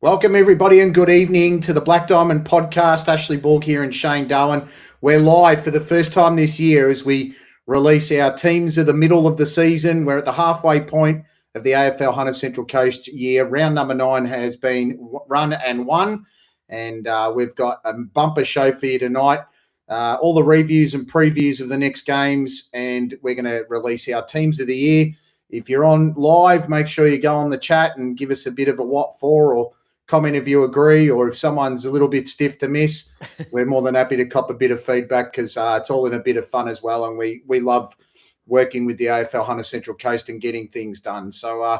Welcome, everybody, and good evening to the Black Diamond podcast. Ashley Borg here and Shane Darwin. We're live for the first time this year as we release our teams of the middle of the season. We're at the halfway point of the AFL Hunter Central Coast year. Round number 9 has been run and won, and we've got a bumper show for you tonight. All the reviews and previews of the next games, and we're going to release our teams of the year. If you're on live, make sure you go on the chat and give us a bit of a what for, or comment if you agree, or if someone's a little bit stiff to miss, we're more than happy to cop a bit of feedback because it's all in a bit of fun as well. And we love working with the AFL Hunter Central Coast and getting things done. So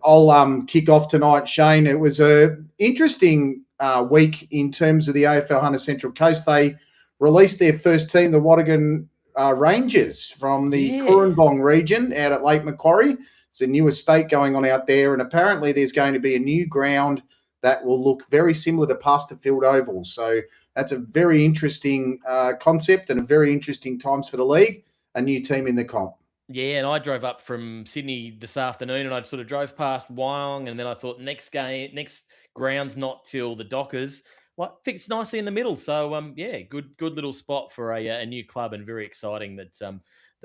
I'll kick off tonight, Shane. It was an interesting week in terms of the AFL Hunter Central Coast. They released their first team, the Watagan Rangers, from the Cooranbong region out at Lake Macquarie. It's a new estate going on out there, and apparently there's going to be a new ground that will look very similar to Pasterfield Oval. So that's a very interesting concept and a very interesting times for the league, a new team in the comp. Yeah, and I drove up from Sydney this afternoon and I sort of drove past Wyong, and then I thought next ground's not till the Dockers. Well, fits nicely in the middle. So good little spot for a new club, and very exciting that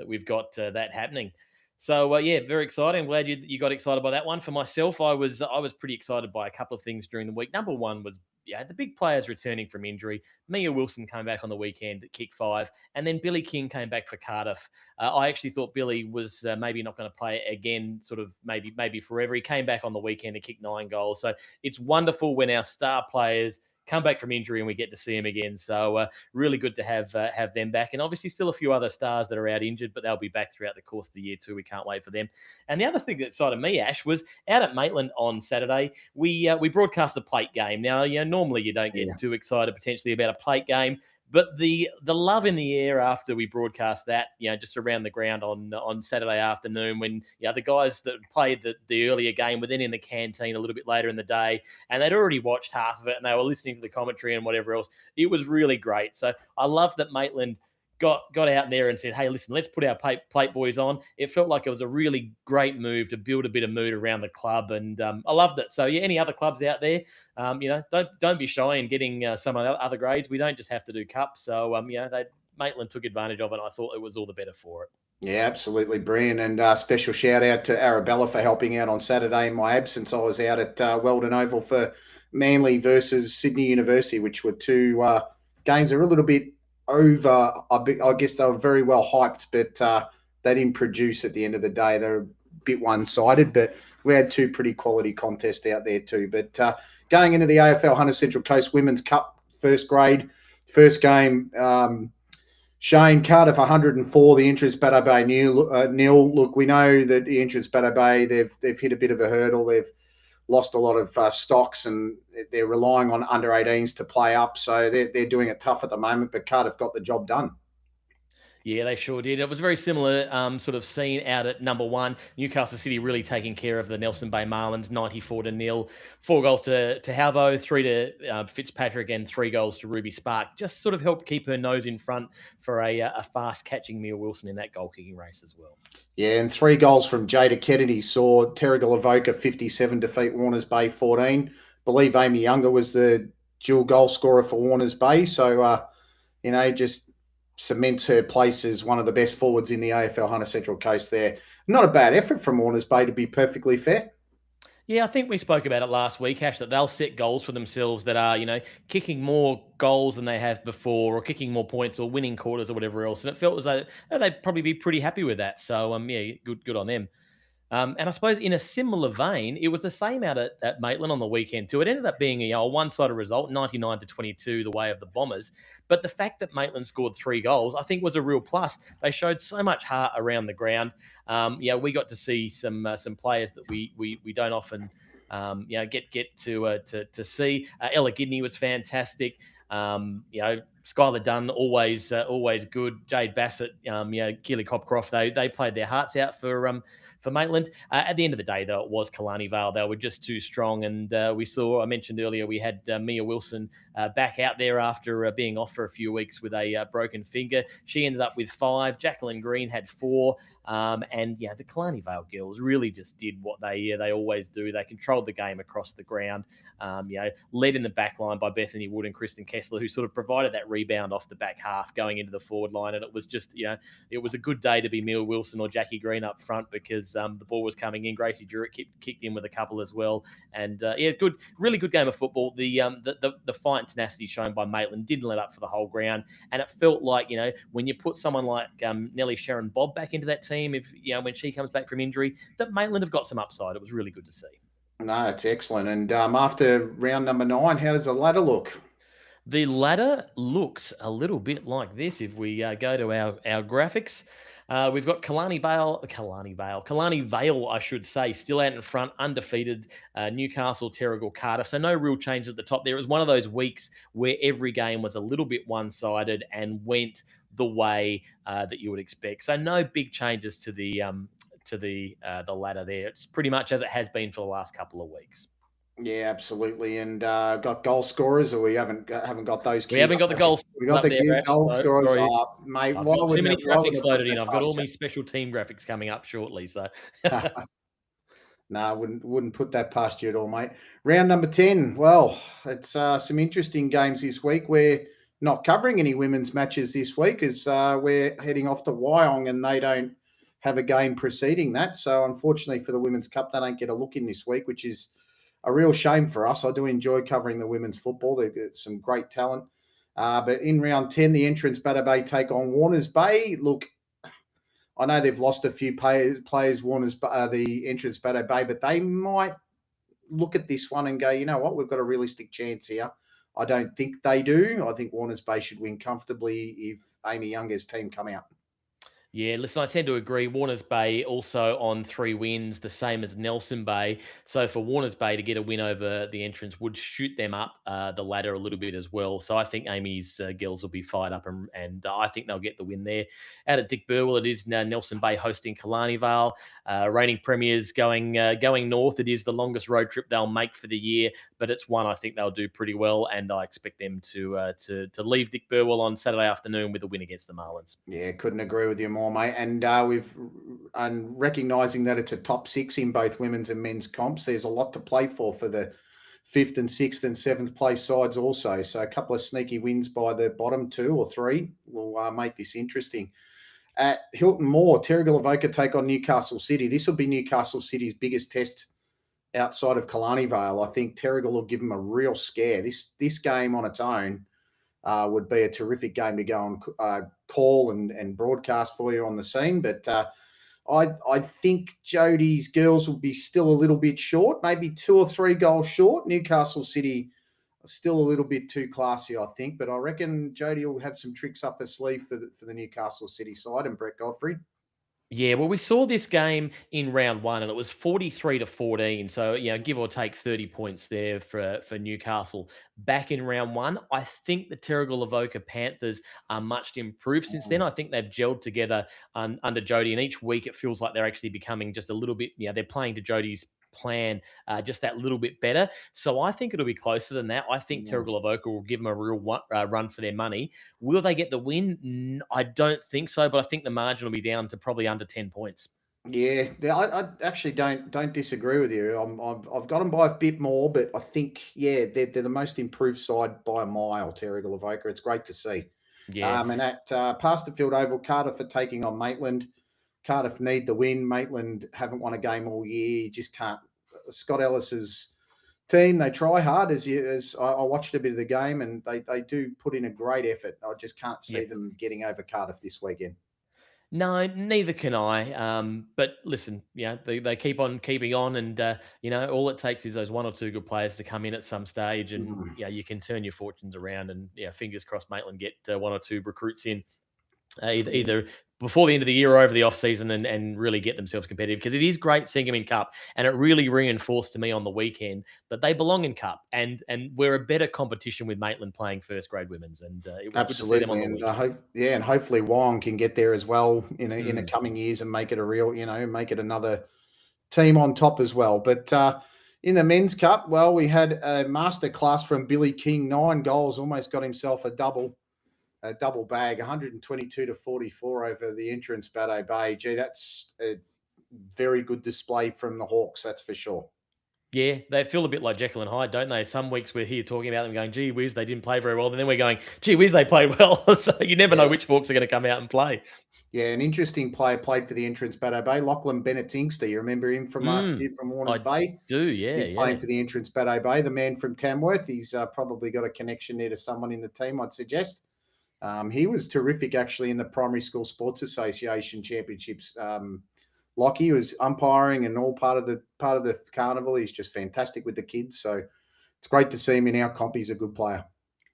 we've got that happening. So very exciting. I'm glad you got excited by that one. For myself, I was pretty excited by a couple of things during the week. Number one was the big players returning from injury. Mia Wilson came back on the weekend at kick 5, and then Billy King came back for Cardiff. I actually thought Billy was maybe not going to play again, sort of maybe forever. He came back on the weekend and kicked 9 goals. So it's wonderful when our star players come back from injury and we get to see them again. So really good to have them back. And obviously still a few other stars that are out injured, but they'll be back throughout the course of the year too. We can't wait for them. And the other thing that excited me, Ash, was out at Maitland on Saturday, we broadcast a plate game. Now, normally you don't get too excited potentially about a plate game, but the love in the air after we broadcast that, just around the ground on Saturday afternoon, when the guys that played the earlier game were then in the canteen a little bit later in the day, and they'd already watched half of it and they were listening to the commentary and whatever else. It was really great. So I love that Maitland got out there and said, hey, listen, let's put our plate boys on. It felt like it was a really great move to build a bit of mood around the club, and I loved it. So any other clubs out there, don't be shy in getting some other grades. We don't just have to do cups. So Maitland took advantage of it, and I thought it was all the better for it. Yeah, absolutely brilliant. And special shout out to Arabella for helping out on Saturday in my absence. I was out at Weldon Oval for Manly versus Sydney University, which were two games that were a little bit over. I guess they were very well hyped, but they didn't produce at the end of the day. They're a bit one-sided, but we had two pretty quality contests out there too. But going into the AFL Hunter Central Coast Women's Cup first grade, first game, Shane, Cardiff 104, the entrance Bateau Bay nil. Look, we know that the entrance Bateau Bay, they've hit a bit of a hurdle. They've lost a lot of stocks, and they're relying on under 18s to play up. So they're doing it tough at the moment, but Cardiff got the job done. Yeah, they sure did. It was a very similar sort of scene out at number 1. Newcastle City really taking care of the Nelson Bay Marlins, 94-0. 4 goals to Halvo, 3 to Fitzpatrick, and 3 goals to Ruby Spark. Just sort of helped keep her nose in front for a fast-catching Mia Wilson in that goal-kicking race as well. Yeah, and 3 goals from Jada Kennedy saw Terrigal Avoca 57 defeat Warners Bay 14. Believe Amy Younger was the dual goal scorer for Warners Bay. So, just cements her place as one of the best forwards in the AFL Hunter Central Coast there. Not a bad effort from Warners Bay, to be perfectly fair. Yeah, I think we spoke about it last week, Ash, that they'll set goals for themselves that are, kicking more goals than they have before, or kicking more points, or winning quarters, or whatever else. And it felt as though they'd probably be pretty happy with that. So, good on them. And I suppose in a similar vein, it was the same out at Maitland on the weekend too. It ended up being a one-sided result, 99-22, the way of the Bombers. But the fact that Maitland scored 3 goals, I think, was a real plus. They showed so much heart around the ground. We got to see some players that we don't often get to see. Ella Gidney was fantastic. Skylar Dunn, always good. Jade Bassett, Keely Copcroft, they played their hearts out for for Maitland. At the end of the day, though, it was Kalani Vale. They were just too strong. And I mentioned earlier, we had Mia Wilson back out there after being off for a few weeks with a broken finger. She ended up with 5. Jacqueline Green had 4. And the Kalani Vale girls really just did what they always do. They controlled the game across the ground. Led in the back line by Bethany Wood and Kristen Kessler, who sort of provided that rebound off the back half going into the forward line. And it was just, it was a good day to be Mia Wilson or Jackie Green up front because the ball was coming in. Gracie Jurek kicked in with a couple as well. And really good game of football. The fight and tenacity shown by Maitland didn't let up for the whole ground. And it felt like, when you put someone like Nellie Sharon Bobb back into that team, when she comes back from injury, that Maitland have got some upside. It was really good to see. No, it's excellent. And after round number 9, how does the ladder look? The ladder looks a little bit like this. If we go to our graphics, we've got Kalani Vale, I should say, still out in front, undefeated. Newcastle, Terrigal, Cardiff. So no real change at the top there. It was one of those weeks where every game was a little bit one-sided and went the way that you would expect. So no big changes to the ladder there. It's pretty much as it has been for the last couple of weeks. Yeah, absolutely. And got goal scorers, or we haven't got those. We haven't got the goals. We got the goal scorers. Sorry. Oh, mate, I've why got would too many graphics loaded in. I've got all my my special team graphics coming up shortly. So no, wouldn't put that past you at all, mate. Round number 10. Well, it's some interesting games this week. We're not covering any women's matches this week as we're heading off to Wyong and they don't have a game preceding that. So unfortunately for the Women's Cup, they don't get a look in this week, which is a real shame for us. I do enjoy covering the women's football. They've got some great talent. But in round 10, the entrance Batter Bay take on Warners Bay. Look, I know they've lost a few players Warners, the entrance Batter Bay, but they might look at this one and go, you know what, we've got a realistic chance here. I don't think they do. I think Warners Bay should win comfortably if Amy Younger's team come out. Yeah, listen, I tend to agree. Warners Bay also on 3 wins, the same as Nelson Bay. So for Warners Bay to get a win over the entrance would shoot them up the ladder a little bit as well. So I think Amy's girls will be fired up and I think they'll get the win there. Out at Dick Burwell, it is now Nelson Bay hosting Kalani Vale. Reigning premiers going north. It is the longest road trip they'll make for the year, but it's one I think they'll do pretty well, and I expect them to leave Dick Burwell on Saturday afternoon with a win against the Marlins. Yeah, couldn't agree with you more, mate. And and recognising that it's a top 6 in both women's and men's comps, there's a lot to play for the 5th and 6th and 7th place sides also. So a couple of sneaky wins by the bottom 2 or 3 will make this interesting. At Hilton Moor, Terrigal Avoca take on Newcastle City. This will be Newcastle City's biggest test outside of Kalani Vale. I think Terrigal will give them a real scare. This game on its own would be a terrific game to go and call and broadcast for you on the scene. But I think Jodie's girls will be still a little bit short, maybe 2 or 3 goals short. Newcastle City are still a little bit too classy, I think. But I reckon Jodie will have some tricks up her sleeve for the Newcastle City side and Brett Godfrey. Yeah, well, we saw this game in round 1, and it was 43-14. So, give or take 30 points there for Newcastle. Back in round 1, I think the Terrigal Avoca Panthers are much improved since then. I think they've gelled together under Jodie, and each week it feels like they're actually becoming just a little bit. They're playing to Jodie's plan just that little bit better. So I think it'll be closer than that. I think Terrigal Avoca will give them a real run for their money. Will they get the win? I don't think so, but I think the margin will be down to probably under 10 points. Yeah, I actually don't disagree with you. I've got them by a bit more, but I think they're the most improved side by a mile. Terrigal Avoca. It's great to see. Yeah. And at Pasterfield Oval, Cardiff are taking on Maitland. Cardiff need the win. Maitland haven't won a game all year. You just can't. Scott Ellis's team, they try hard. As I watched a bit of the game, and they do put in a great effort. I just can't see them getting over Cardiff this weekend. No, neither can I. But listen, they keep on keeping on, and all it takes is those 1 or 2 good players to come in at some stage, and you can turn your fortunes around. And fingers crossed, Maitland get 1 or 2 recruits in. either before the end of the year or over the off season, and really get themselves competitive, because it is great seeing them in Cup, and it really reinforced to me on the weekend that they belong in Cup, and we're a better competition with Maitland playing first grade women's, and it was good to see them on Absolutely, the and weekend. and hopefully Wong can get there as well in the Mm. coming years and make it a real, make it another team on top as well. But in the men's cup, well, we had a masterclass from Billy King, 9 goals, almost got himself a double bag, 122 to 44 over the entrance Bateau Bay. Gee, that's a very good display from the Hawks, that's for sure. Yeah, they feel a bit like Jekyll and Hyde, don't they? Some weeks we're here talking about them going, gee whiz, they didn't play very well. And then we're going, gee whiz, they played well. So you never know Yeah. which Hawks are going to come out and play. Yeah, an interesting player played for the entrance Bateau Bay, Lachlan Bennett-Inkster. You remember him from last year from Warners I Bay? do, yeah, He's yeah. playing for the entrance Bateau Bay, the man from Tamworth. He's probably got a connection there to someone in the team, I'd suggest. He was terrific, actually, in the Primary School Sports Association Championships. Lockie was umpiring and all part of the carnival. He's just fantastic with the kids. So it's great to see him in our comp. He's a good player.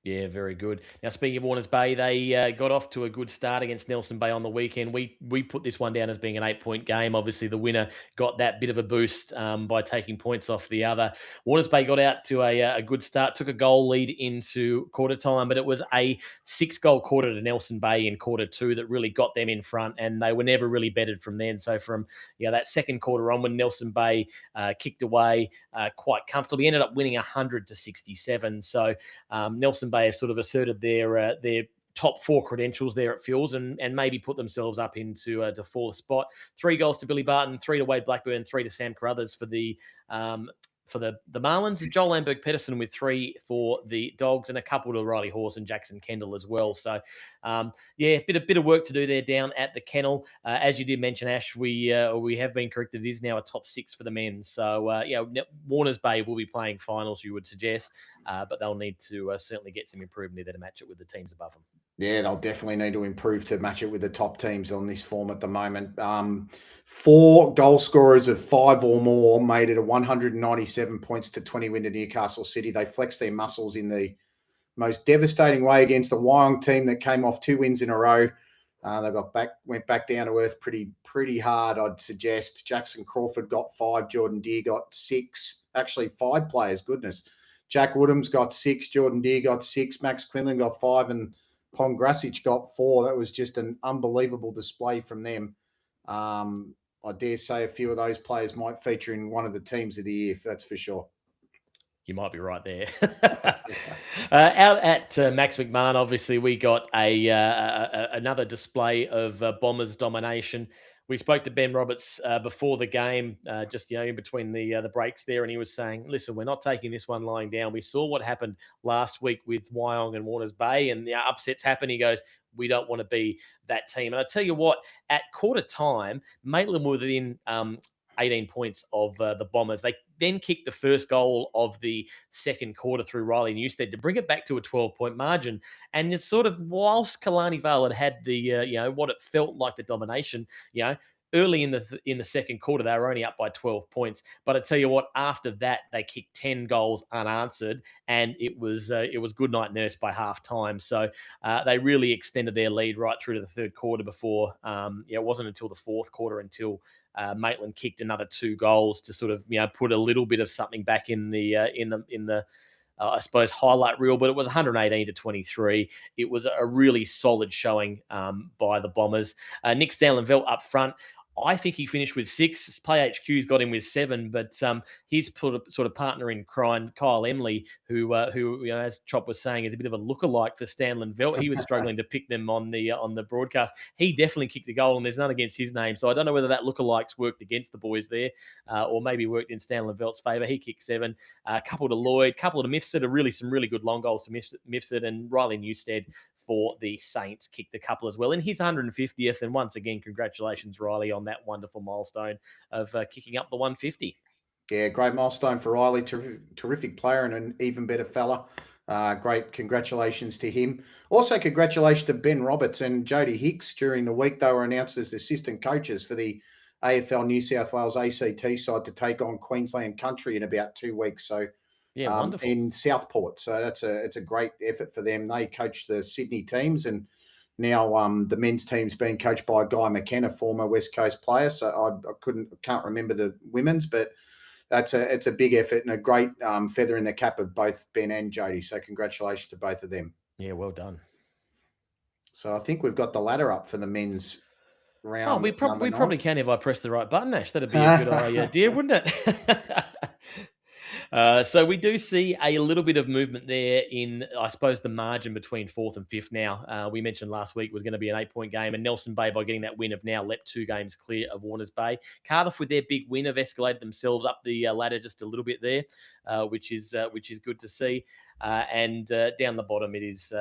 Yeah, very good. Now, speaking of Warners Bay, they got off to a good start against Nelson Bay on the weekend. We put this one down as being an 8-point game. Obviously, the winner got that bit of a boost by taking points off the other. Warners Bay got out to a good start, took a goal lead into quarter time, but it was a 6-goal quarter to Nelson Bay in quarter two that really got them in front, and they were never really bettered from then. So from that second quarter on, when Nelson Bay kicked away quite comfortably, ended up winning 100 to 67. So Nelson Bay have sort of asserted their top 4 credentials there at Fuels, and maybe put themselves up into the 4th spot. 3 goals to Billy Barton, 3 to Wade Blackburn, 3 to Sam Carruthers for the Marlins. Joel Lamberg Pedersen with 3 for the Dogs, and a couple to Riley Horse and Jackson Kendall as well. So, bit of work to do there down at the kennel. As you did mention, Ash, we have been corrected. It is now a top 6 for the men. So, Warners Bay will be playing finals, you would suggest, but they'll need to certainly get some improvement there to match it with the teams above them. Yeah, they'll definitely need to improve to match it with the top teams on this form at the moment. 4 goal scorers of 5 or more made it a 197 points to 20 win to Newcastle City. They flexed their muscles in the most devastating way against a Wyong team that came off 2 wins in a row. They went back down to earth pretty hard, I'd suggest. Jackson Crawford got 5, Jordan Deere got 6. Actually, 5 players, goodness. Jack Woodham's got 6, Jordan Deere got 6, Max Quinlan got 5, and Pongrasic got 4. That was just an unbelievable display from them. I dare say a few of those players might feature in one of the teams of the year, that's for sure. You might be right there. Out at Max McMahon, obviously, we got another display of Bombers domination. We spoke to Ben Roberts before the game, just in between the breaks there, and he was saying, "Listen, we're not taking this one lying down. We saw what happened last week with Wyong and Warners Bay, and the upsets happen." He goes, "We don't want to be that team." And I tell you what, at quarter time, Maitland were within 18 points of the Bombers. They then kicked the first goal of the second quarter through Riley Newstead to bring it back to a 12-point margin. And it's sort of, whilst Kalani Vale had the what it felt like the domination, early in the second quarter they were only up by 12 points. But I tell you what, after that they kicked 10 goals unanswered, and it was good night nurse by half time. So they really extended their lead right through to the third quarter before it wasn't until the fourth quarter until Maitland kicked another 2 goals to sort of put a little bit of something back in the I suppose highlight reel. But it was 118 to 23. It was a really solid showing by the Bombers. Nick Stanley-Velt up front, I think he finished with 6. Play HQ's got him with 7, but his sort of partner in crime, Kyle Emley, who as Chop was saying, is a bit of a lookalike for Stanley Velt. He was struggling to pick them on the broadcast. He definitely kicked the goal, and there's none against his name. So I don't know whether that lookalikes worked against the boys there, or maybe worked in Stanley Velt's favour. He kicked 7. A couple to Lloyd, couple to Mifsud, some really good long goals to Mifsud, and Riley Newstead for the Saints kicked a couple as well in his 150th. And once again, congratulations, Riley, on that wonderful milestone of kicking up the 150. Yeah, great milestone for Riley. Terrific player and an even better fella. Great congratulations to him. Also, congratulations to Ben Roberts and Jody Hicks. During the week, they were announced as assistant coaches for the AFL New South Wales ACT side to take on Queensland Country in about 2 weeks. So, wonderful. in Southport. So it's a great effort for them. They coach the Sydney teams, and Now the men's team's being coached by Guy McKenna, former West Coast player. So I can't remember the women's, but it's a big effort and a great feather in the cap of both Ben and Jody. So congratulations to both of them. Yeah, well done. So I think we've got the ladder up for the men's round. Oh, we number probably 9. can if I press the right button, Ash. That'd be a good idea, wouldn't it? So we do see a little bit of movement there in, I suppose, the margin between 4th and 5th now. We mentioned last week was going to be an 8-point game, and Nelson Bay, by getting that win, have now leapt 2 games clear of Warners Bay. Cardiff, with their big win, have escalated themselves up the ladder just a little bit there, which is good to see. And down the bottom, it is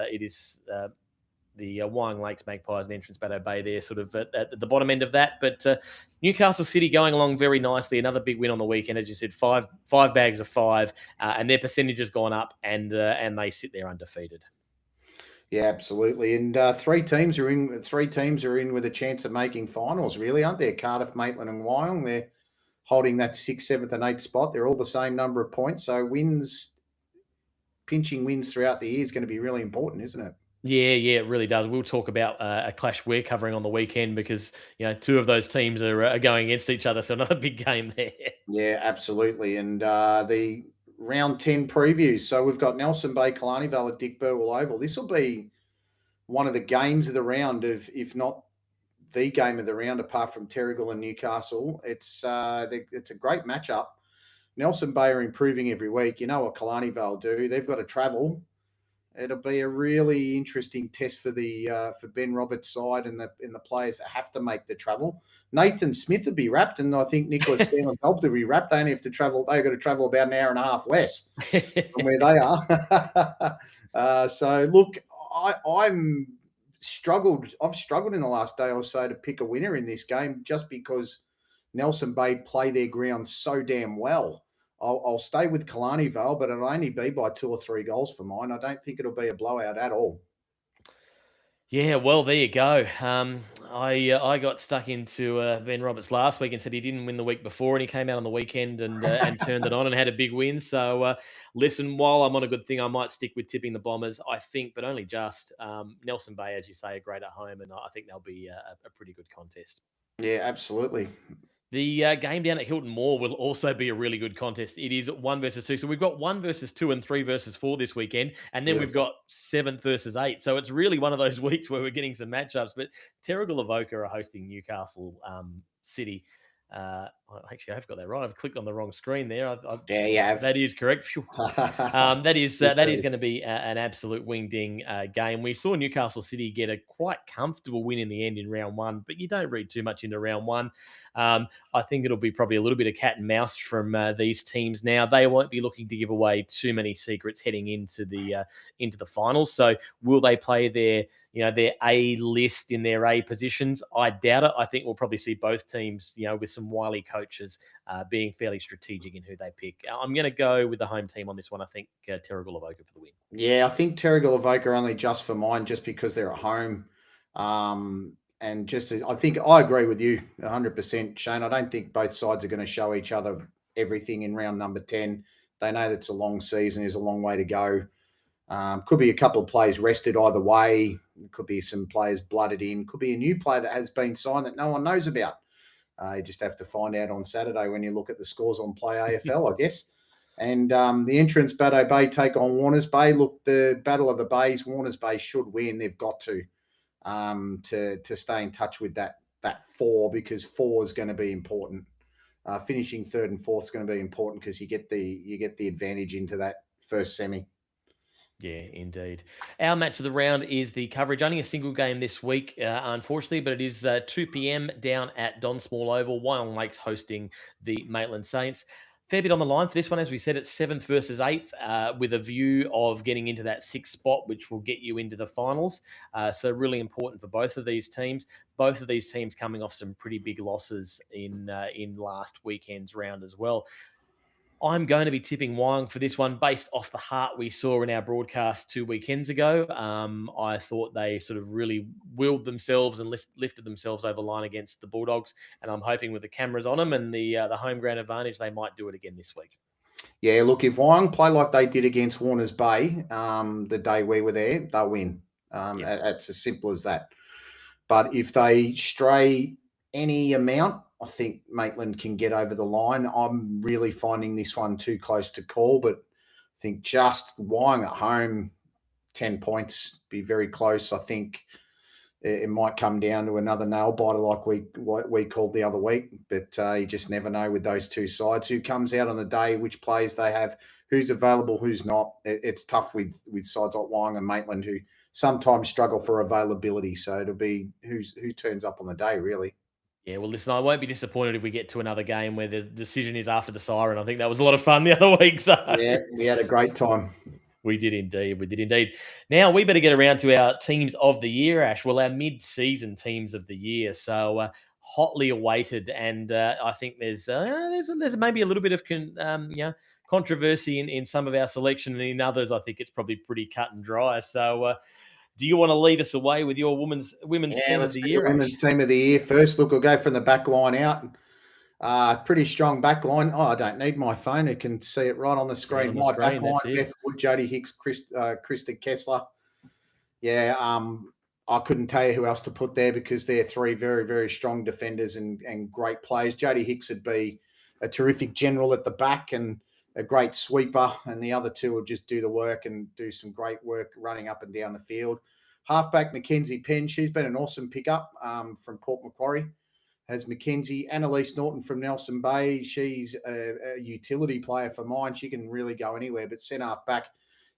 the Wyong Lakes Magpies and Entrance Baddo Bay there, sort of at the bottom end of that. But Newcastle City going along very nicely. Another big win on the weekend, as you said, five bags of 5, and their percentage has gone up, and they sit there undefeated. Yeah, absolutely. And 3 teams are in. 3 teams are in with a chance of making finals, really, aren't there? Cardiff, Maitland, and Wyong. They're holding that 6th, 7th, and 8th spot. They're all the same number of points. So pinching wins throughout the year is going to be really important, isn't it? Yeah, it really does. We'll talk about a clash we're covering on the weekend because 2 of those teams are going against each other. So another big game there. Yeah, absolutely. And the round 10 previews. So we've got Nelson Bay, Killarney Vale at Dick Burwell Oval. This will be one of the games of the round, if not the game of the round, apart from Terrigal and Newcastle. It's a great matchup. Nelson Bay are improving every week. You know what Killarney Vale do? They've got to travel. It'll be a really interesting test for Ben Roberts' side and the players that have to make the travel. Nathan Smith will be wrapped, and I think Nicholas Stanley Phelps will be wrapped. They only have to travel. They've got to travel about an hour and a half less from where they are. So look, I'm struggled. I've struggled in the last day or so to pick a winner in this game, just because Nelson Bay play their ground so damn well. I'll stay with Killarney Vale, but it'll only be by 2 or 3 goals for mine. I don't think it'll be a blowout at all. Yeah, well, there you go. I got stuck into Ben Roberts last week and said he didn't win the week before, and he came out on the weekend and turned it on and had a big win. So listen, while I'm on a good thing, I might stick with tipping the Bombers, I think, but only just. Nelson Bay, as you say, are great at home, and I think they'll be a pretty good contest. Yeah, absolutely. The game down at Hilton Moor will also be a really good contest. It is 1 versus 2. So we've got 1 versus 2 and 3 versus 4 this weekend. And then we've got 7th versus 8. So it's really one of those weeks where we're getting some matchups. But Terrigal Avoca are hosting Newcastle City. Actually, I've got that right. I've clicked on the wrong screen there. Yeah, you have. That is correct. That is going to be an absolute wing-ding game. We saw Newcastle City get a quite comfortable win in the end in round 1, but you don't read too much into round 1. I think it'll be probably a little bit of cat and mouse from these teams now. They won't be looking to give away too many secrets heading into the finals. So will they play their A list in their A positions? I doubt it. I think we'll probably see both teams, with some wily coaches being fairly strategic in who they pick. I'm going to go with the home team on this one. I think Terrigal Avoca for the win. Yeah, I think Terrigal Avoca only just for mine, just because they're at home. And I think I agree with you 100%, Shane. I don't think both sides are going to show each other everything in round number 10. They know that's a long season, there's a long way to go. Could be a couple of players rested either way. Could be some players blooded in. Could be a new player that has been signed that no one knows about. You just have to find out on Saturday when you look at the scores on Play AFL, I guess. And the Entrance Baddo Bay take on Warners Bay. Look, the Battle of the Bays, Warners Bay should win. They've got to stay in touch with that 4, because 4 is going to be important. Finishing 3rd and 4th is going to be important because you get the advantage into that first semi. Yeah, indeed. Our match of the round is the coverage. Only a single game this week, unfortunately, but it is 2 p.m. down at Don Small Oval. Wyong Lakes hosting the Maitland Saints. Fair bit on the line for this one. As we said, it's 7th versus 8th, with a view of getting into that 6th spot, which will get you into the finals. So really important for both of these teams. Both of these teams coming off some pretty big losses in last weekend's round as well. I'm going to be tipping Wyong for this one based off the heart we saw in our broadcast 2 weekends ago. I thought they sort of really willed themselves and lifted themselves over the line against the Bulldogs, and I'm hoping with the cameras on them and the home ground advantage, they might do it again this week. Yeah, look, if Wyong play like they did against Warners Bay the day we were there, they'll win. It's as simple as that. But if they stray any amount, I think Maitland can get over the line. I'm really finding this one too close to call, but I think just Wyong at home, 10 points, be very close. I think it might come down to another nail biter like we called the other week, but you just never know with those two sides. Who comes out on the day, which players they have, who's available, who's not. It's tough with sides like Wyong and Maitland who sometimes struggle for availability. So it'll be who turns up on the day, really. Yeah, well, listen, I won't be disappointed if we get to another game where the decision is after the siren. I think that was a lot of fun the other week. So Yeah, we had a great time. we did indeed. We did indeed. Now we better get around to our teams of the year, Ash. Well, our mid-season teams of the year. So hotly awaited, and I think there's maybe a little bit of controversy in some of our selection, and in others, I think it's probably pretty cut and dry. So. Do you want to lead us away with your women's team of the year, Ash? Women's team of the year first. Look, we'll go from the back line out. Pretty strong back line. Oh, I don't need my phone. You can see it right on the screen. On the my screen, back line, Beth Wood, Jodie Hicks, Krista Kessler. Yeah, I couldn't tell you who else to put there because they're three very, very strong defenders and great players. Jodie Hicks would be a terrific general at the back and a great sweeper, and the other two would just do the work and do some great work running up and down the field. Halfback Mackenzie Penn, she's been an awesome pickup from Port Macquarie. Has Mackenzie. Annalise Norton from Nelson Bay. She's a utility player for mine. She can really go anywhere, but centre half back,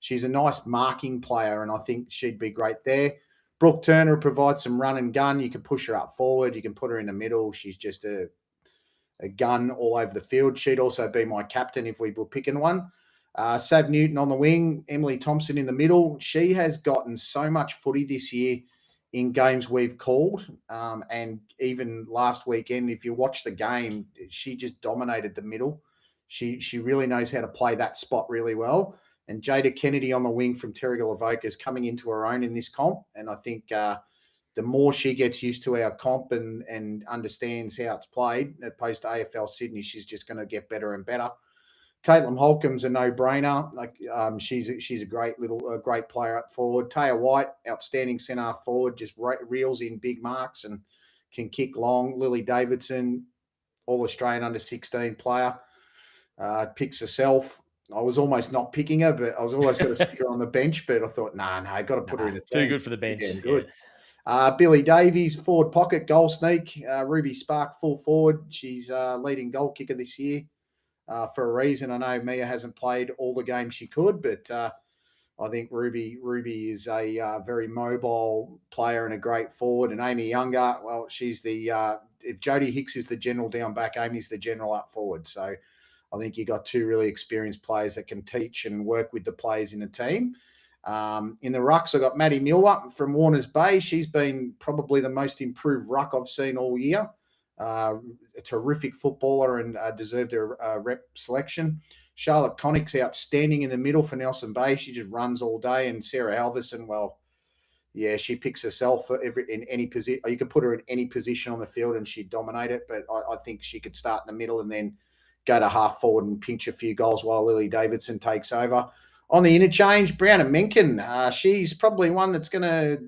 she's a nice marking player, and I think she'd be great there. Brooke Turner provides some run and gun. You can push her up forward. You can put her in the middle. She's just a gun all over the field. She'd also be my captain if we were picking one. Sav Newton on the wing, Emily Thompson in the middle. She has gotten so much footy this year in games we've called. And even last weekend, if you watch the game, she just dominated the middle. She really knows how to play that spot really well. And Jada Kennedy on the wing from Terrigal Avoca is coming into her own in this comp. And I think the more she gets used to our comp and understands how it's played, opposed to AFL Sydney, she's just going to get better and better. Caitlin Holcomb's a no-brainer. She's a great player up forward. Taya White, outstanding centre forward, just reels in big marks and can kick long. Lily Davidson, All-Australian under-16 player, picks herself. I was almost not picking her, but I was always going to stick her on the bench. But I thought, I got to put her in the team. Too good for the bench. Yeah, good. Billy Davies, forward pocket, goal sneak. Ruby Spark, full forward. She's leading goal kicker this year. For a reason. I know Mia hasn't played all the games she could, but I think Ruby is a very mobile player and a great forward. And Amy Younger, well, she's the if Jodie Hicks is the general down back, Amy's the general up forward. So I think you got two really experienced players that can teach and work with the players in the team. In the rucks, I got Maddie Mueller from Warners Bay. She's been probably the most improved ruck I've seen all year. A terrific footballer and deserved a rep selection. Charlotte Connick's outstanding in the middle for Nelson Bay. She just runs all day. And Sarah Halverson, well, yeah, she picks herself in any position. You could put her in any position on the field and she'd dominate it. But I think she could start in the middle and then go to half forward and pinch a few goals while Lily Davidson takes over. On the interchange, Brianna Menken, she's probably one that's going to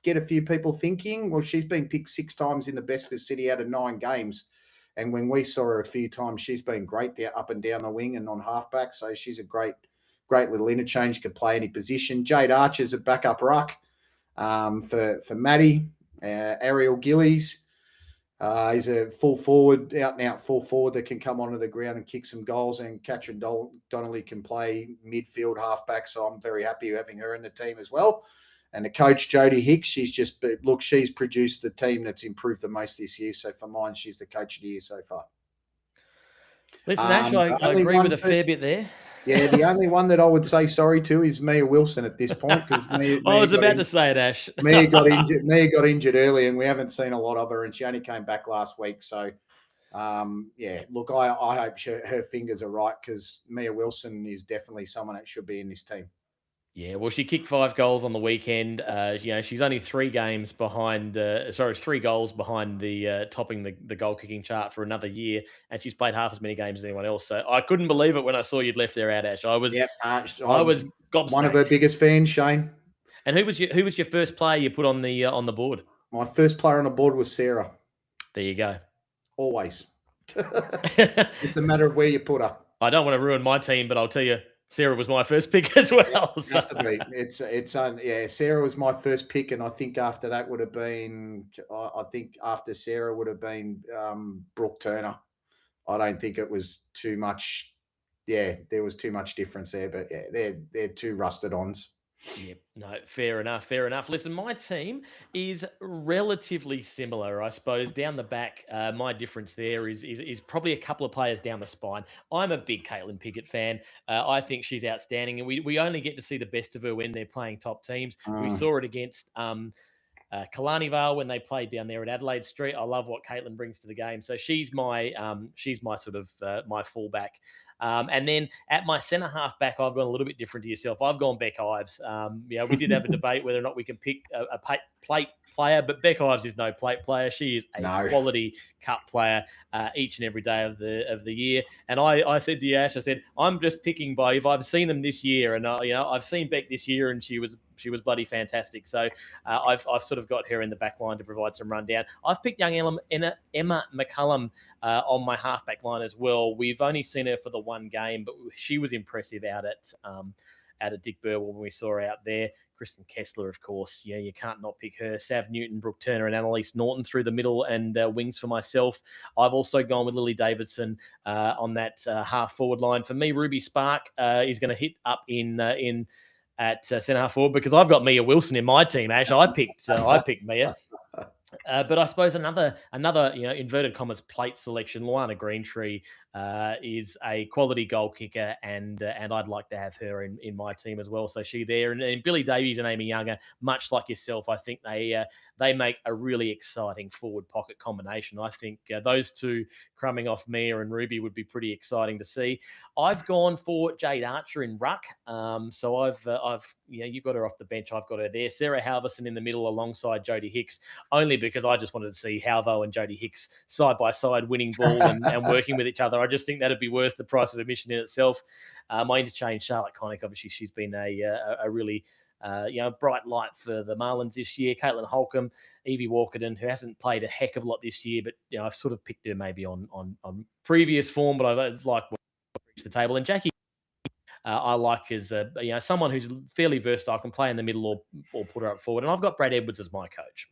get a few people thinking. Well, she's been picked 6 times in the best for City out of 9 games. And when we saw her a few times, she's been great there up and down the wing and on halfback. So she's a great little interchange, could play any position. Jade Archer's a backup ruck for Maddie. Ariel Gillies is a full forward, out and out full forward that can come onto the ground and kick some goals. And Katrin Donnelly can play midfield halfback. So I'm very happy having her in the team as well. And the coach, Jodie Hicks, she's produced the team that's improved the most this year. So for mine, she's the coach of the year so far. Listen, Ash, I agree with a fair bit there. Yeah, the only one that I would say sorry to is Mia Wilson at this point. Because I was about to say it, Ash. Mia got injured early and we haven't seen a lot of her, and she only came back last week. So, look, I hope her fingers are right because Mia Wilson is definitely someone that should be in this team. Yeah, well, she kicked 5 goals on the weekend. She's only 3 games behind. 3 goals behind the topping the goal kicking chart for another year, and she's played half as many games as anyone else. So I couldn't believe it when I saw you'd left her out, Ash. I was gobsmacked. One of her biggest fans, Shane. And who was your first player you put on the board? My first player on the board was Sarah. There you go. Always. Just a matter of where you put her. I don't want to ruin my team, but I'll tell you, Sarah was my first pick as well. It has to be. Yeah. Sarah was my first pick, and I think after that would have been. I think after Sarah would have been Brooke Turner. I don't think it was too much. Yeah, there was too much difference there, but yeah, they're two rusted ons. Yep. No, fair enough. Fair enough. Listen, my team is relatively similar, I suppose. Down the back, my difference there is probably a couple of players down the spine. I'm a big Caitlin Pickett fan. I think she's outstanding, and we only get to see the best of her when they're playing top teams. We saw it against Killarney Vale when they played down there at Adelaide Street. I love what Caitlin brings to the game. So she's my sort of my fullback. And then at my centre half back, I've gone a little bit different to yourself. I've gone Beck Ives. We did have a debate whether or not we can pick a plate player, but Beck Ives is no plate player. She is a quality cup player each and every day of the year. And I said to you, Ash, I said, I'm just picking by if I've seen them this year, and I've seen Beck this year, and she was bloody fantastic. So I've sort of got her in the back line to provide some rundown. I've picked young Emma McCullum on my halfback line as well. We've only seen her for the one game, but she was impressive out at Dick Burwell when we saw her out there. Kristen Kessler, of course. Yeah, you can't not pick her. Sav Newton, Brooke Turner, and Annalise Norton through the middle and wings for myself. I've also gone with Lily Davidson on that half forward line. For me, Ruby Spark is going to hit up in at centre half forward because I've got Mia Wilson in my team. Ash, I picked Mia. But I suppose another inverted commas plate selection. Luana Greentree is a quality goal kicker, and I'd like to have her in my team as well. So she there, and Billy Davies and Amy Younger, much like yourself, I think they make a really exciting forward pocket combination. I think those two crumbing off Mia and Ruby would be pretty exciting to see. I've gone for Jade Archer in ruck. So I've you got her off the bench. I've got her there. Sarah Halverson in the middle alongside Jodie Hicks, only because I just wanted to see Halvo and Jodie Hicks side by side winning ball and working with each other. I just think that'd be worth the price of admission in itself. My interchange, Charlotte Connick, obviously she's been a really bright light for the Marlins this year. Caitlin Holcomb, Evie Walkerton, who hasn't played a heck of a lot this year, but I've sort of picked her maybe on previous form, but I like what brings to the table. And Jackie, I like as someone who's fairly versatile, can play in the middle or put her up forward. And I've got Brad Edwards as my coach.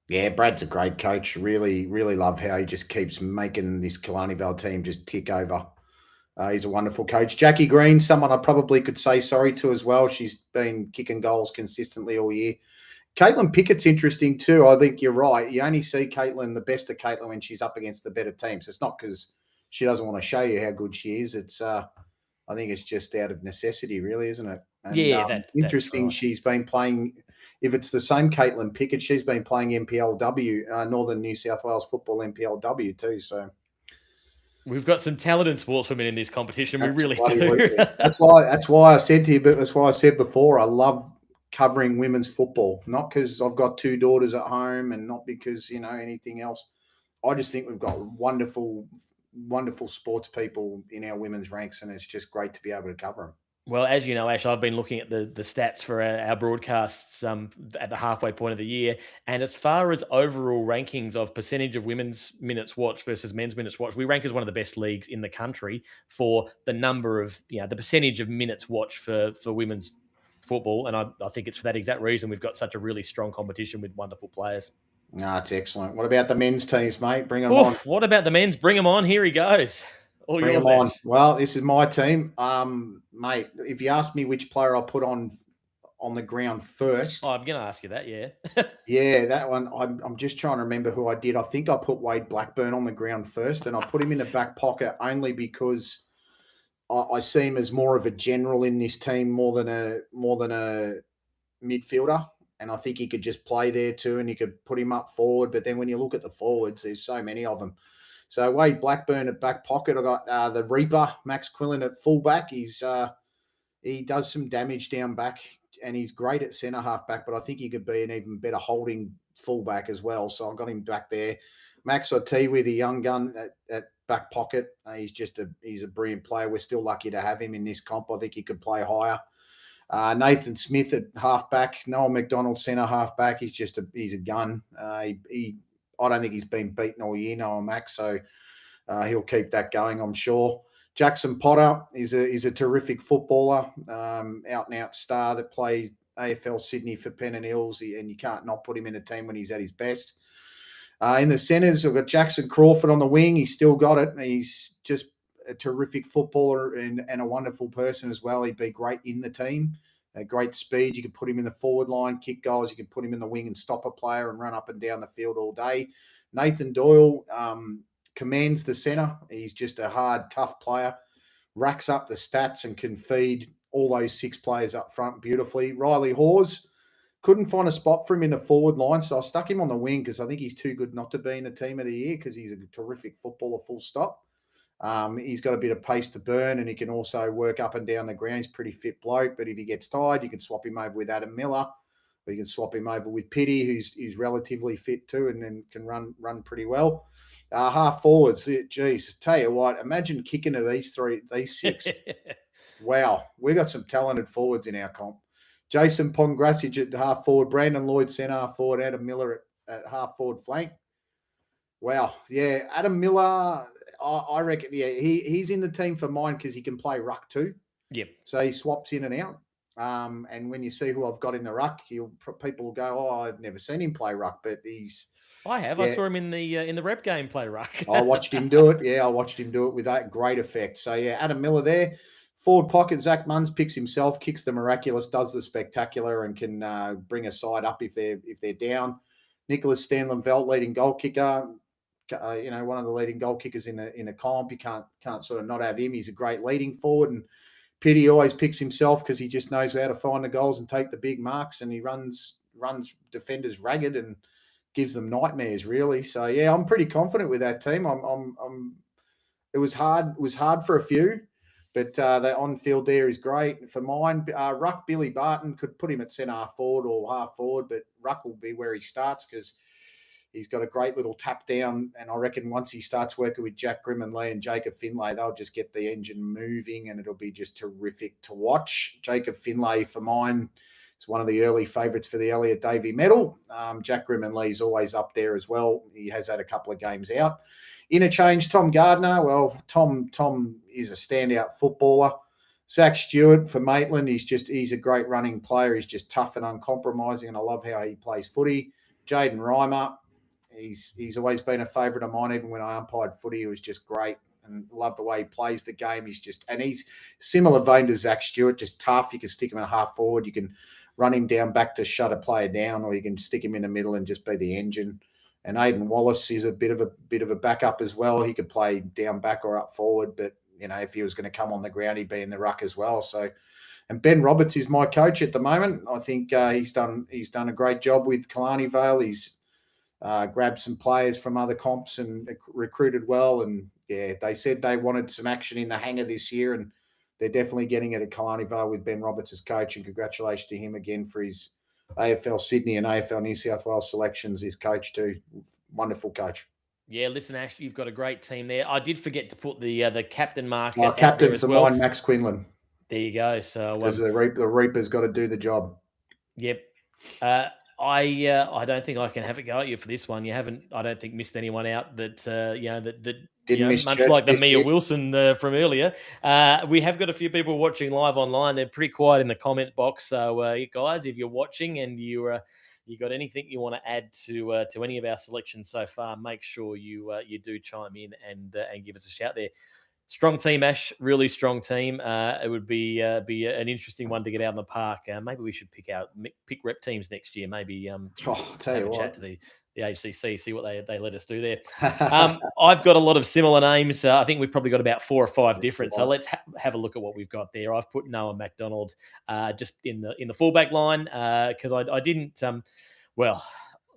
Yeah, Brad's a great coach. Really, really love how he just keeps making this Killarney Vale team just tick over. He's a wonderful coach. Jackie Green, someone I probably could say sorry to as well. She's been kicking goals consistently all year. Caitlin Pickett's interesting too. I think you're right. You only see the best of Caitlin when she's up against the better teams. It's not because she doesn't want to show you how good she is. It's I think it's just out of necessity, really, isn't it? And, that's interesting. Right. She's been playing. If it's the same Caitlin Pickett, she's been playing NPLW, Northern New South Wales Football NPLW too. So we've got some talented sportswomen in this competition. We really do. That's why I said to you, but that's why I said before, I love covering women's football, not because I've got two daughters at home and not because, anything else. I just think we've got wonderful sports people in our women's ranks, and it's just great to be able to cover them. Well, as you know, Ash, I've been looking at the stats for our broadcasts at the halfway point of the year. And as far as overall rankings of percentage of women's minutes watched versus men's minutes watched, we rank as one of the best leagues in the country for the number of, the percentage of minutes watched for women's football. And I think it's for that exact reason we've got such a really strong competition with wonderful players. No, it's excellent. What about the men's teams, mate? Bring them on. What about the men's? Bring them on. Here he goes. Bring them on. Well, this is my team. Mate, if you ask me which player I'll put on the ground first. I'm going to ask you that, yeah. Yeah, that one. I'm just trying to remember who I did. I think I put Wade Blackburn on the ground first, and I put him in the back pocket only because I see him as more of a general in this team more than a midfielder. And I think he could just play there too, and you could put him up forward. But then when you look at the forwards, there's so many of them. So Wade Blackburn at back pocket. I got the Reaper, Max Quillen at fullback. He does some damage down back, and he's great at centre half back. But I think he could be an even better holding fullback as well. So I got him back there. Max TotY, the young gun at back pocket. He's a brilliant player. We're still lucky to have him in this comp. I think he could play higher. Nathan Smith at halfback, Noel McDonald centre halfback. He's a gun. I don't think he's been beaten all year, Noel Mack, so he'll keep that going, I'm sure. Jackson Potter is a terrific footballer, out and out star that plays AFL Sydney for Pennant Hills, and you can't not put him in a team when he's at his best. In the centres, I've got Jackson Crawford on the wing. He's still got it. He's just a terrific footballer and a wonderful person as well. He'd be great in the team. Great speed. You can put him in the forward line, kick goals. You can put him in the wing and stop a player and run up and down the field all day. Nathan Doyle commands the centre. He's just a hard, tough player. Racks up the stats and can feed all those 6 players up front beautifully. Riley Hawes, couldn't find a spot for him in the forward line, so I stuck him on the wing because I think he's too good not to be in the team of the year because he's a terrific footballer, full stop. He's got a bit of pace to burn, and he can also work up and down the ground. He's a pretty fit bloke, but if he gets tired, you can swap him over with Adam Miller, or you can swap him over with Pitty, who's relatively fit too and can run pretty well. Half forwards, geez, tell you what, imagine kicking to these 6. Wow, we got some talented forwards in our comp. Jason Pongracic at half forward, Brandon Lloyd centre half forward, Adam Miller at half forward flank. Wow, yeah, Adam Miller, I reckon, yeah, he's in the team for mine because he can play ruck too. Yep. So he swaps in and out. And when you see who I've got in the ruck, people will go, "Oh, I've never seen him play ruck," but he's. I have. Yeah. I saw him in the rep game play ruck. I watched him do it. Yeah, I watched him do it with that great effect. So yeah, Adam Miller there. Forward pocket, Zach Munns picks himself, kicks the miraculous, does the spectacular, and can bring a side up if they're down. Nicholas Stanley-Velt, leading goal kicker. One of the leading goal kickers in the comp. You can't sort of not have him. He's a great leading forward, and Pitty always picks himself because he just knows how to find the goals and take the big marks, and he runs defenders ragged and gives them nightmares, really. So yeah, I'm pretty confident with that team. It was hard for a few, but the on field there is great. For mine, ruck Billy Barton, could put him at centre half forward or half forward, but ruck will be where he starts because he's got a great little tap down, and I reckon once he starts working with Jack Grimmonley and Jacob Finlay, they'll just get the engine moving, and it'll be just terrific to watch. Jacob Finlay, for mine, is one of the early favourites for the Elliot Davey medal. Jack Grimmonley's always up there as well. He has had a couple of games out. Interchange, Tom Gardner. Well, Tom is a standout footballer. Zach Stewart for Maitland. He's a great running player. He's just tough and uncompromising, and I love how he plays footy. Jaden Reimer. He's always been a favourite of mine. Even when I umpired footy, he was just great, and love the way he plays the game. He's similar vein to Zach Stewart, just tough. You can stick him in a half forward. You can run him down back to shut a player down, or you can stick him in the middle and just be the engine. And Aidan Wallace is a bit of a backup as well. He could play down back or up forward, but if he was going to come on the ground, he'd be in the ruck as well. So, and Ben Roberts is my coach at the moment. I think he's done a great job with Killarney Vale. He's grabbed some players from other comps and recruited well. And yeah, they said they wanted some action in the hangar this year, and they're definitely getting it at Killarney Vale with Ben Roberts as coach. And congratulations to him again for his AFL Sydney and AFL New South Wales selections. His coach too, wonderful coach. Yeah, listen, Ash, you've got a great team there. I did forget to put the captain mark. Captain for mine, Max Quinlan. There you go. So because the Reaper's got to do the job. Yep. I don't think I can have a go at you for this one. You haven't, I don't think, missed anyone out that much like the Mia Wilson from earlier. We have got a few people watching live online. They're pretty quiet in the comment box. So guys, if you're watching and you got anything you want to add to any of our selections so far, make sure you do chime in and give us a shout there. Strong team, Ash. Really strong team. It would be an interesting one to get out in the park. Maybe we should pick rep teams next year. Maybe have a chat to the ACC, see what they let us do there. I've got a lot of similar names. I think we've probably got about 4 or 5 different. So let's have a look at what we've got there. I've put Noah McDonald just in the fullback line because I didn't.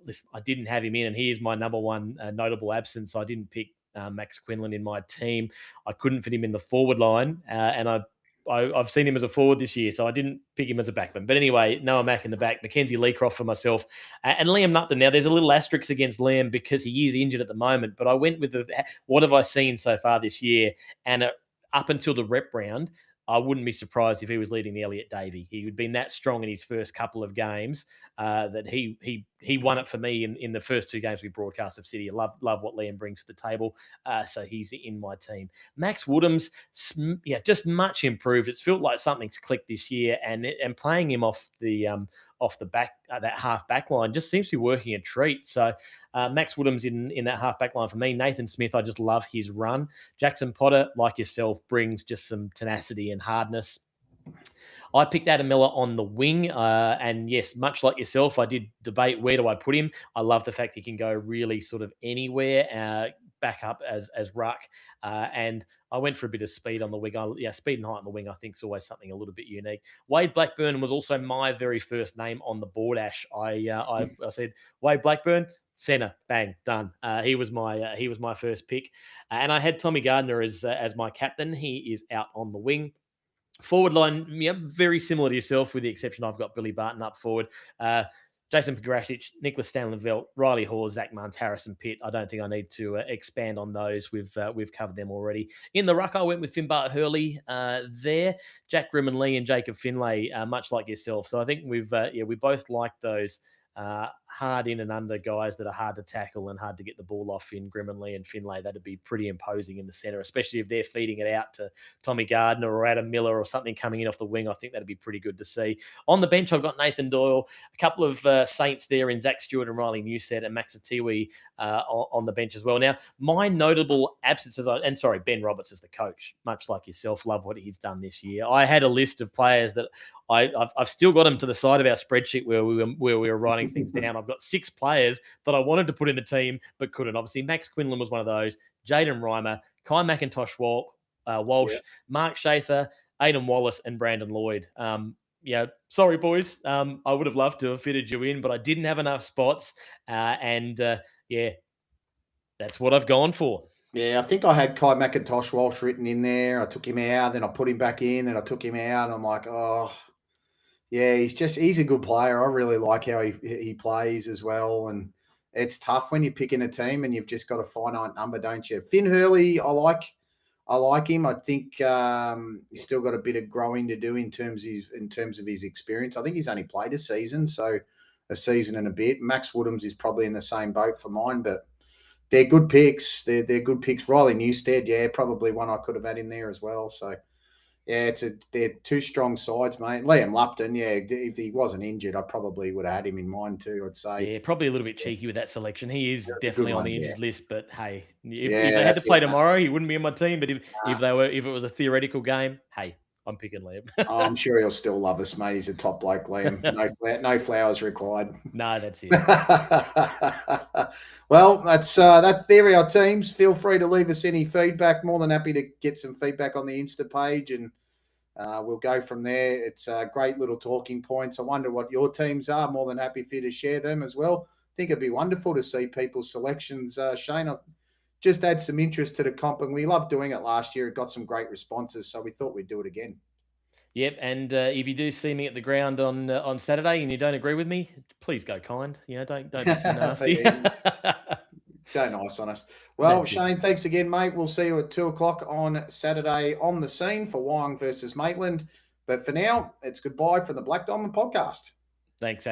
Listen, I didn't have him in, and he is my number one notable absence. I didn't pick Max Quinlan in my team. I couldn't fit him in the forward line, and I've seen him as a forward this year, so I didn't pick him as a backman. But anyway, Noah Mack in the back, Mackenzie Leecroft for myself, and Liam Nupton. Now, there's a little asterisk against Liam because he is injured at the moment, but I went with what have I seen so far this year, and up until the rep round, I wouldn't be surprised if he was leading the Elliott Davey. He had been that strong in his first couple of games that he won it for me in the first 2 games we broadcast of City. I love what Liam brings to the table, so he's in my team. Max Woodham's, just much improved. It's felt like something's clicked this year, and playing him off the back, that half back line just seems to be working a treat. So Max Woodham's in that half back line for me. Nathan Smith, I just love his run. Jackson Potter, like yourself, brings just some tenacity and hardness. I picked Adam Miller on the wing, and yes, much like yourself, I did debate where do I put him. I love the fact he can go really sort of anywhere, back up as ruck, and I went for a bit of speed on the wing. Speed and height on the wing, I think, is always something a little bit unique. Wade Blackburn was also my very first name on the board, Ash. I said Wade Blackburn, centre, bang, done. He was my first pick, and I had Tommy Gardner as my captain. He is out on the wing. Forward line, very similar to yourself, with the exception I've got Billy Barton up forward. Jason Pagrasic, Nicholas Stanleyville, Riley Hall, Zach Munns, Harrison Pitt. I don't think I need to expand on those. We've covered them already. In the ruck, I went with Finbar Hurley there. Jack Grimmonlee and Jacob Finlay, much like yourself. So I think we both like those hard in and under guys that are hard to tackle and hard to get the ball off in Grimmonlee and Finlay. That'd be pretty imposing in the centre, especially if they're feeding it out to Tommy Gardner or Adam Miller or something coming in off the wing. I think that'd be pretty good to see. On the bench, I've got Nathan Doyle, a couple of Saints there in Zach Stewart and Riley Newstead, and Max TotY on the bench as well. Now, my notable absences, Ben Roberts is the coach, much like yourself. Love what he's done this year. I had a list of players that I've still got them to the side of our spreadsheet where we were writing things down. I've got 6 players that I wanted to put in the team but couldn't. Obviously, Max Quinlan was one of those. Jaden Reimer, Kai McIntosh Walsh, Mark Schaefer, Aidan Wallace, and Brandon Lloyd. Sorry, boys. I would have loved to have fitted you in, but I didn't have enough spots. That's what I've gone for. Yeah, I think I had Kai McIntosh Walsh written in there. I took him out, then I put him back in, then I took him out. And I'm like, oh, yeah, he's a good player. I really like how he plays as well. And it's tough when you're picking a team and you've just got a finite number, don't you? Finn Hurley, I like him. I think he's still got a bit of growing to do in terms of his experience. I think he's only played a season and a bit. Max Woodham's is probably in the same boat for mine, but they're good picks. They're good picks. Riley Newstead, probably one I could have had in there as well. So they're 2 strong sides, mate. Liam Lupton, if he wasn't injured, I probably would have had him in mind too, I'd say. Yeah, probably a little bit cheeky with that selection. He is definitely on the injured list, but hey, if they had to play tomorrow, he wouldn't be in my team. But if it was a theoretical game, hey, I'm picking Liam. I'm sure he'll still love us, mate. He's a top bloke, Liam. No flowers required. No, that's it. Well, there are our teams. Feel free to leave us any feedback. More than happy to get some feedback on the Insta page, and we'll go from there. It's great little talking points. I wonder what your teams are. More than happy for you to share them as well. I think it'd be wonderful to see people's selections. Shane, just add some interest to the comp, and we loved doing it last year. It got some great responses, so we thought we'd do it again. Yep, and if you do see me at the ground on Saturday and you don't agree with me, please go kind. Don't be too nasty. Go nice on us. Well, Shane, thanks again, mate. We'll see you at 2:00 on Saturday on the scene for Wyong versus Maitland. But for now, it's goodbye from the Black Diamond Podcast. Thanks,